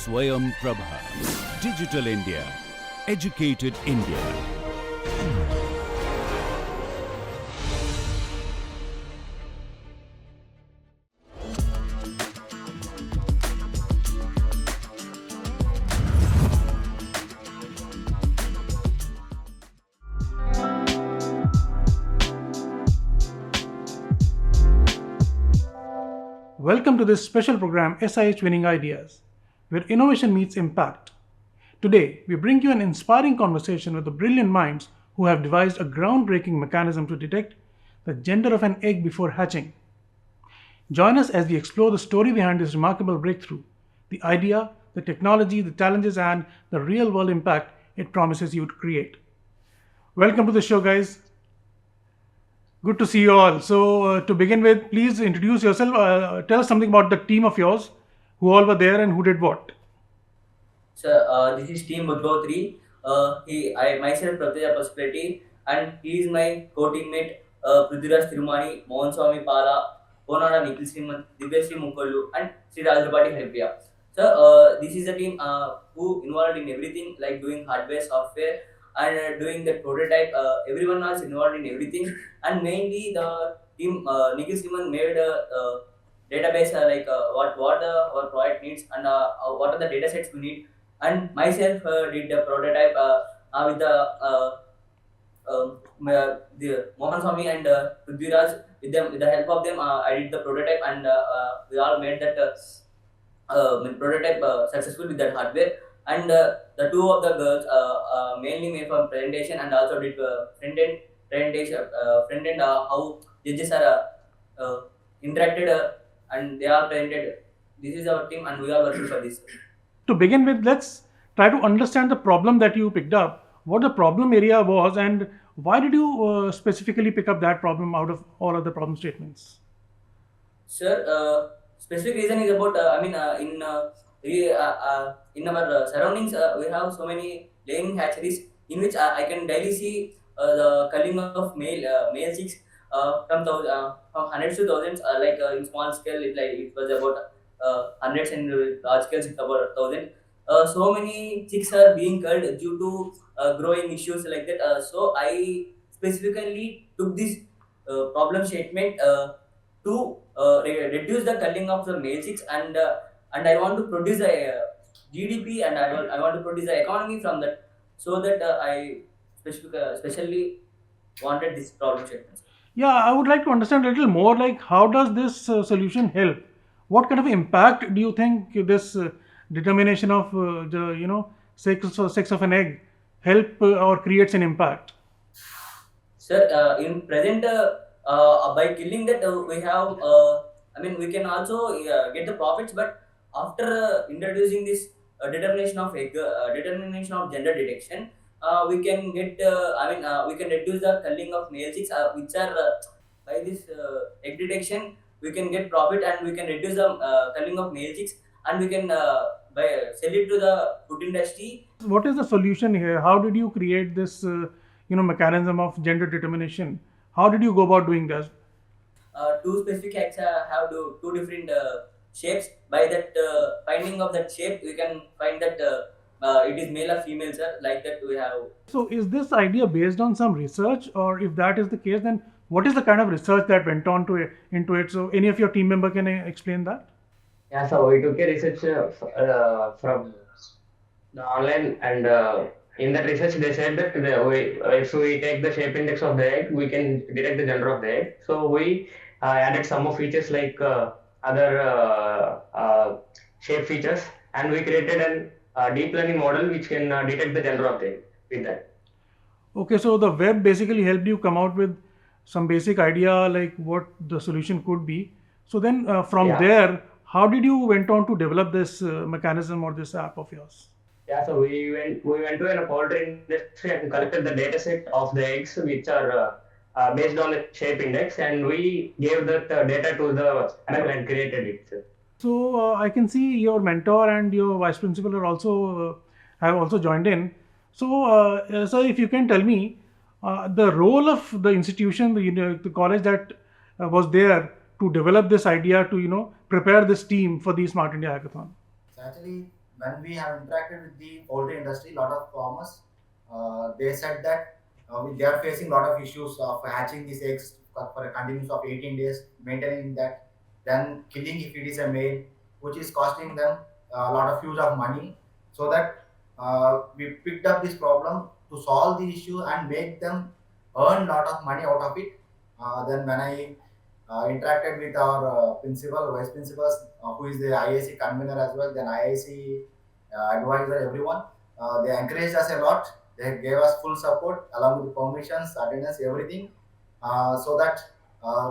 Swayam Prabha. Digital India. Educated India. Welcome to this special program SIH Winning Ideas, where innovation meets impact. Today, we bring you an inspiring conversation with the brilliant minds who have devised a groundbreaking mechanism to detect the gender of an egg before hatching. Join us as we explore the story behind this remarkable breakthrough, the idea, the technology, the challenges, and the real-world impact it promises you to create. Welcome to the show, guys. Good to see you all. So to begin with, please introduce yourself. Tell us something about the team of yours, who all were there and who did what. So this is Team Budgotri. I myself Pratyaya Possibility, and he is my co-teammate Prithviraj Thirumani, Mohan Swami Pala, Ponada Nikhil Sriman, Divyasri Mukollu, and Sri Rajapati Helpia. So this is a team who involved in everything like doing hardware, software, and doing the prototype. Everyone was involved in everything, and mainly the team Nikhil Sriman made a database what our project needs and what are the data sets we need, and myself did the prototype with the Mohan Swami and Prithviraj. With the help of them, I did the prototype, and we all made that prototype successful with that hardware. And the two of the girls mainly made from presentation and also did front end presentation, front end how judges are interacted and they are presented. This is our team, and we are working for this. To begin with, let's try to understand the problem that you picked up, what the problem area was, and why did you specifically pick up that problem out of all other problem statements? Sir, specific reason is about in our surroundings we have so many laying hatcheries in which I can daily see the culling of male chicks from hundreds to thousands. In small scale, it was about hundreds, and large scales it's about 1,000. So many chicks are being culled due to growing issues like that. So I specifically took this problem statement to reduce the culling of the male chicks, and I want to produce a GDP, and I want to produce the economy from that. So that I specially wanted this problem statement. Yeah, I would like to understand a little more, like how does this solution help? What kind of impact do you think this determination of sex of an egg help or creates an impact? Sir, in present, by killing that, we have, we can also get the profits, but after introducing this determination of gender detection, we can get, we can reduce the culling of male chicks, which are by this egg detection, we can get profit, and we can reduce the culling of male chicks, and we can sell it to the food industry. What is the solution here? How did you create this mechanism of gender determination? How did you go about doing this? Two specific eggs have two different shapes. By that finding of that shape, we can find that it is male or female, sir. Like that we have. So is this idea based on some research, or if that is the case, then what is the kind of research that went on into it? So any of your team member can explain that? Yeah, so we took a research from the online, and in that research they said that if we take the shape index of the egg, we can detect the gender of the egg. So we added some more features like other shape features, and we created a deep learning model which can detect the gender of the egg with that. Okay, so the web basically helped you come out with some basic idea like what the solution could be. So then from there, how did you went on to develop this mechanism or this app of yours? Yeah, so we went to a poultry industry and collected the data set of the eggs which are based on the shape index, and we gave that data to the panel and created it. So I can see your mentor and your vice principal are also have also joined in. So sir, if you can tell me the role of the institution, the college that was there to develop this idea to prepare this team for the Smart India Hackathon. So actually, when we have interacted with the poultry industry, lot of farmers, they said that they are facing a lot of issues of hatching these eggs for a continuous of 18 days, maintaining that, then killing if it is a male, which is costing them a lot of huge of money. So that we picked up this problem to solve the issue and make them earn a lot of money out of it. Then when I interacted with our principal, vice principals, who is the IIC convener as well, then IIC advisor, everyone. They encouraged us a lot. They gave us full support along with the permissions, attendance, everything, so that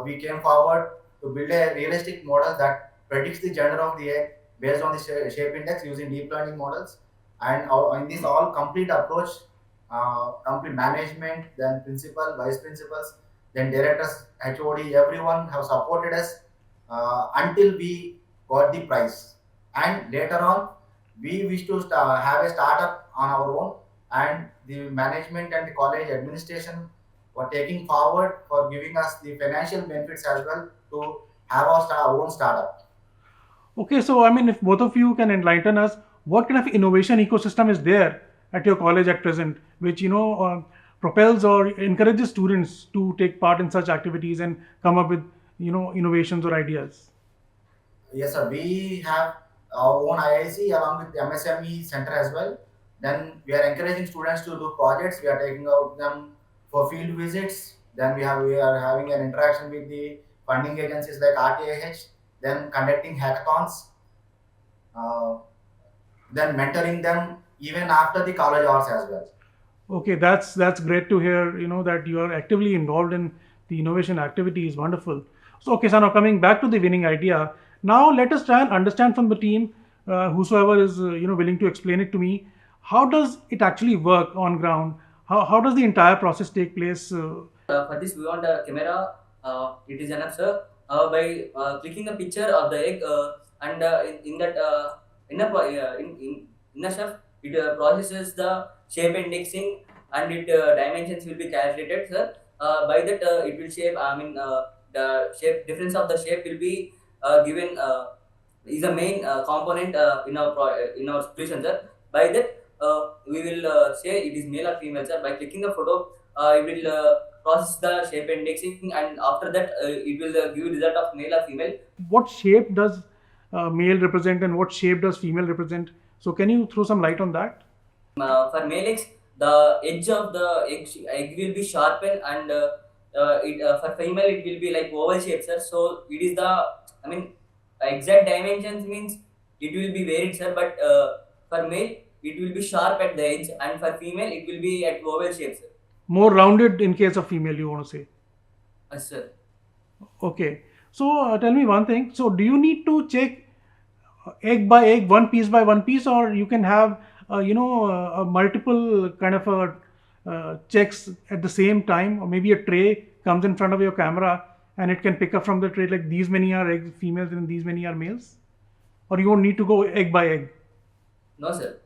we came forward to build a realistic model that predicts the gender of the egg based on the shape index using deep learning models. And in this all complete approach, complete management, then principal, vice principals, then directors, HOD, everyone have supported us until we got the prize. And later on, we wish to have a startup on our own, and the management and the college administration were taking forward for giving us the financial benefits as well to have our own startup. Okay, so I mean, if both of you can enlighten us, what kind of innovation ecosystem is there at your college at present, which propels or encourages students to take part in such activities and come up with innovations or ideas? Yes, sir. We have our own IIC along with the MSME center as well. Then we are encouraging students to do projects. We are taking out them for field visits. Then we are having an interaction with the funding agencies like RTIH. Then conducting hackathons. Uh, then mentoring them even after the college hours as well. Okay, that's great to hear. That you are actively involved in the innovation activity is wonderful. So okay, so now coming back to the winning idea. Now let us try and understand from the team, whosoever is willing to explain it to me. How does it actually work on ground? How does the entire process take place? For this, we want a camera. It is enough, sir. By clicking a picture of the egg, and in that in the stuff, it processes the shape indexing, and it dimensions will be calculated, sir. By that, it will shape. The shape difference of the shape will be given. Is a main component in our solution, sir. By that, we will say it is male or female, sir. By clicking the photo, it will process the shape indexing, and after that, it will give result of male or female. What shape does male represent and what shape does female represent? So can you throw some light on that? For male eggs, the edge of the egg will be sharpened, and for female it will be like oval shape, sir. So it is the, I mean, exact dimensions means it will be varied, sir. But for male it will be sharp at the edge, and for female it will be at oval shape, sir. More rounded in case of female, you want to say? Yes, sir. Okay. So tell me one thing. So do you need to check egg by egg, one piece by one piece, or you can have a multiple kind of checks at the same time, or maybe a tray comes in front of your camera and it can pick up from the tray like these many are egg females and these many are males, or you won't need to go egg by egg? No, sir.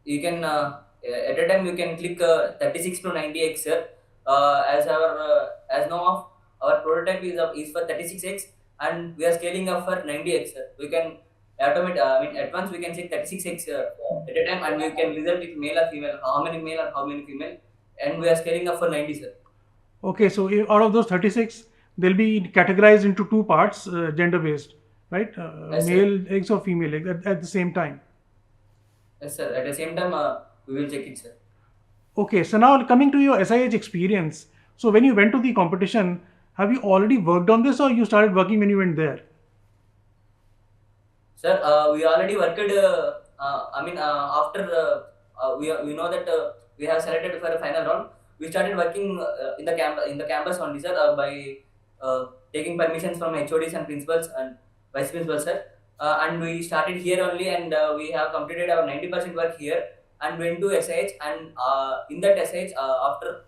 You can at a time you can click 36 to 90x, sir. As now of our prototype is for 36x, and we are scaling up for 90x, sir. We can at once we can check 36x at a time, and we can result it male or female, how many male or how many female, and we are scaling up for 90, sir. Okay, so out of those 36, they'll be categorized into two parts, gender based, right? Yes, sir. Male eggs or female eggs at the same time. Yes, sir. At the same time, we will check it, sir. Okay, so now coming to your SIH experience. So when you went to the competition, have you already worked on this or you started working when you went there? Sir, we already worked. After we know that we have selected for a final round, we started working in the campus only, sir. By taking permissions from HODs and principals and vice principals, sir. And we started here only, and we have completed our 90% work here, and went to SIH. And in that SIH, after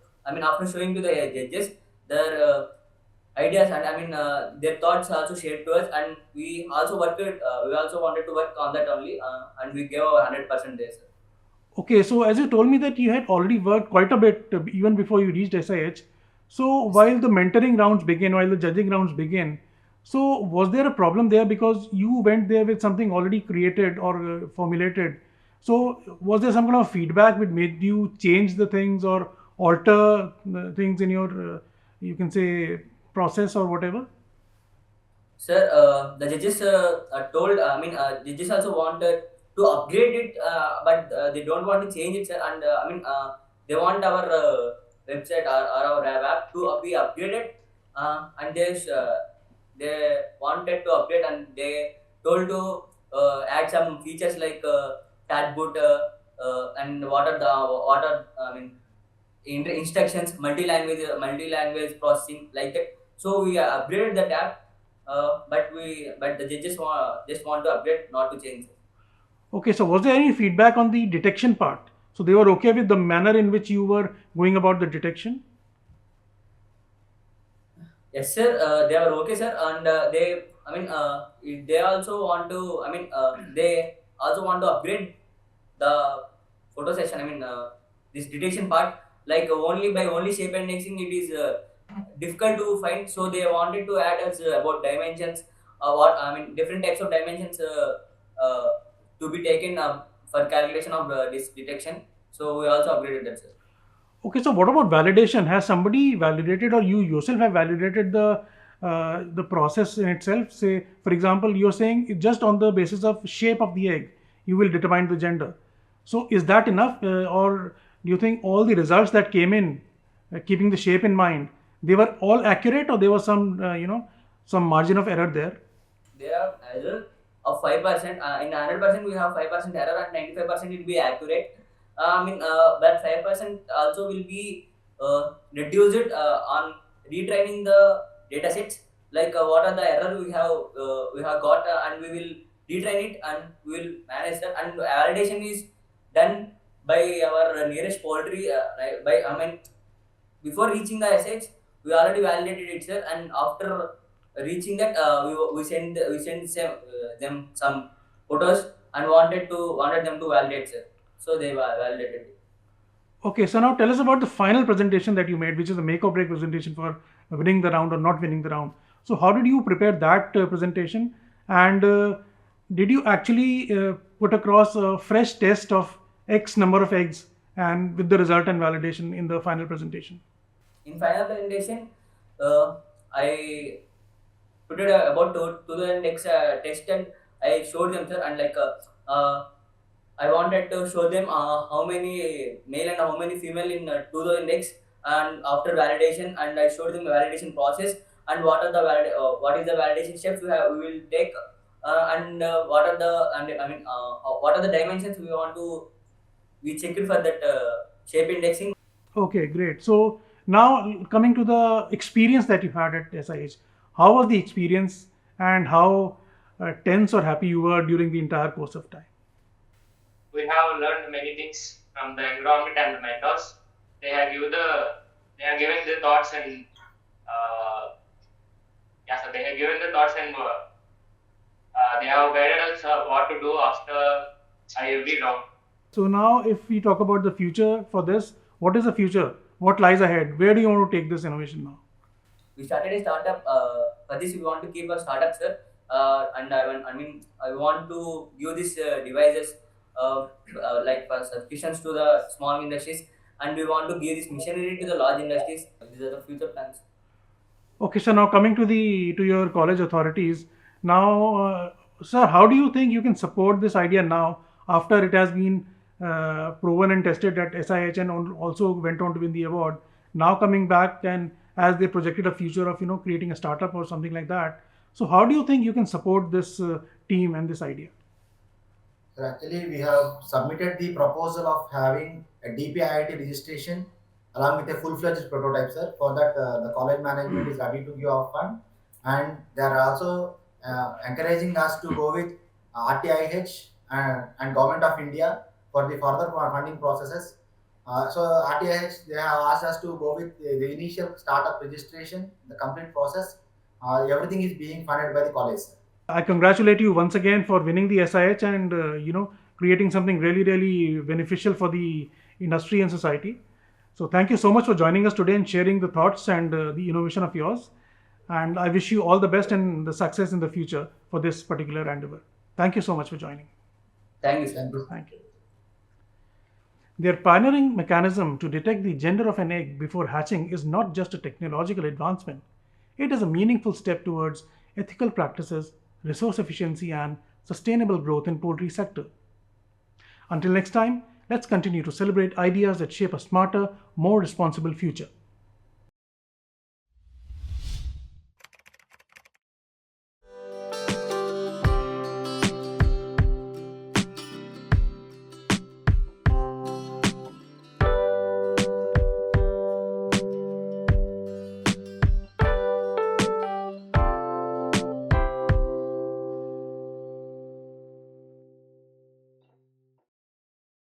showing to the judges their ideas, and their thoughts also shared to us, and we also worked. We also wanted to work on that only, and we gave our 100% there, sir. Okay, so as you told me that you had already worked quite a bit even before you reached SIH. So while the mentoring rounds begin, while the judging rounds begin, So was there a problem there because you went there with something already created or formulated? So was there some kind of feedback which made you change the things or alter things in your, you can say, process or whatever? Sir, the judges told, judges also wanted to upgrade it, but they don't want to change it, sir. And they want our website or our app to be upgraded, and they wanted to upgrade, and they told to add some features like chatbot and what are instructions, multi-language processing like that. So we upgraded that app, but the judges just want to upgrade, not to change. Okay, so was there any feedback on the detection part? So they were okay with the manner in which you were going about the detection? Yes, sir. They are okay, sir, and they also want to. They also want to upgrade the photo session. This detection part, like only shape indexing, it is difficult to find. So they wanted to add us about dimensions, different types of dimensions uh, to be taken for calculation of this detection. So we also upgraded that, sir. Okay, so what about validation? Has somebody validated or you yourself have validated the process in itself? Say, for example, you're saying just on the basis of shape of the egg, you will determine the gender. So is that enough, or do you think all the results that came in, keeping the shape in mind, they were all accurate, or there was some some margin of error there? There are error of 5%. In 100% we have 5% error, and 95% will be accurate. But 5% also will be reduced on retraining the data sets. Like what are the error we have got, and we will retrain it, and we will manage that. And validation is done by our nearest poultry. By before reaching the SH, we already validated it, sir, and after reaching that, them some photos and wanted them to validate, sir. So they validated it. Okay, so now tell us about the final presentation that you made, which is a make or break presentation for winning the round or not winning the round. So, how did you prepare that presentation? And did you actually put across a fresh test of X number of eggs and with the result and validation in the final presentation? In final presentation, I put it about to the next test, and I showed them, sir, and I wanted to show them how many male and how many female in to the index, and after validation, and I showed them the validation process and what is the validation steps we will take, and what are the dimensions we check it for that shape indexing. Okay, great. So, now coming to the experience that you had at SIH, how was the experience and how tense or happy you were during the entire course of time? We have learned many things from the environment and the mentors. They have given the thoughts and so they have given the thoughts and they have guided us what to do after every round. So now, if we talk about the future for this, what is the future? What lies ahead? Where do you want to take this innovation now? We started a startup. For this, we want to keep a startup, sir. And I want to give these devices like for subscriptions to the small industries, and we want to give this machinery to the large industries. These are the future plans. Okay, so now coming to your college authorities, now, sir, how do you think you can support this idea now after it has been proven and tested at SIH and also went on to win the award? Now coming back and as they projected a future of creating a startup or something like that. So how do you think you can support this team and this idea? So actually, we have submitted the proposal of having a DPIIT registration along with a full-fledged prototype, sir. For that, the college management is ready to give our fund, and they are also encouraging us to go with RTIH and Government of India for the further funding processes. So RTIH, they have asked us to go with the initial startup registration, the complete process. Everything is being funded by the college, sir. I congratulate you once again for winning the SIH and creating something really, really beneficial for the industry and society. So thank you so much for joining us today and sharing the thoughts and the innovation of yours. And I wish you all the best and the success in the future for this particular endeavor. Thank you so much for joining. Thank you, sir. Thank you. Their pioneering mechanism to detect the gender of an egg before hatching is not just a technological advancement. It is a meaningful step towards ethical practices, resource efficiency, and sustainable growth in poultry sector. Until next time, let's continue to celebrate ideas that shape a smarter, more responsible future.